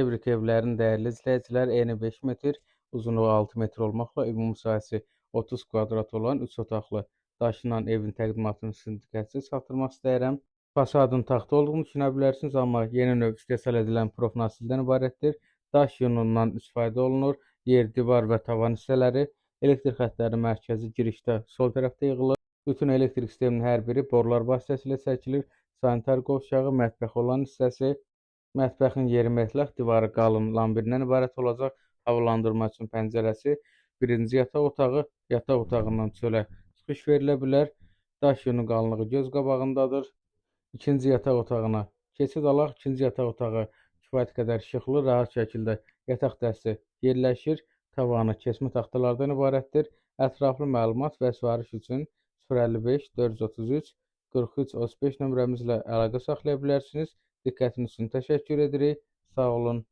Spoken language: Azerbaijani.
Evrik evlərin dəyərli izləyicilər, eni 5 metr, uzunluğu 6 metr olmaqla ümumi sahəsi 30 kvadrat olan 3 otaqlı daşınan evin təqdimatını sizin diqqətinizə çatdırmaq istəyirəm. Fasadın taxta olduğunu düşünə bilərsiniz, amma yeni növ istehsal edilən profnasildən ibarətdir. Daş yunundan istifadə olunur. Yer, divar və tavan hissələri, elektrik xəttlərinin mərkəzi girişdə sol tərəfdə yığılır. Bütün elektrik sisteminin hər biri borular vasitəsilə çəkilir. Sanitar qovşağı, mətbəx olan hissəsi, mətbəxin yeri metlaq, divarı qalın lambirdən ibarət olacaq. Havalandırma üçün pəncərəsi, birinci yataq otağı, yataq otağından çölə çıxış verilə bilər. Daş yunu qalınlığı göz qabağındadır. İkinci yataq otağına keçid alaq. İkinci yataq otağı kifayət qədər işıqlı, rahat şəkildə yataq dəsti yerləşir. Tavanı keçmə taxtalardan ibarətdir. Ətraflı məlumat və sifariş üçün 055 433 43 35 nömrəmizlə əlaqə saxlaya bilərsiniz. Diqqətiniz üçün təşəkkür edirik. Sağ olun.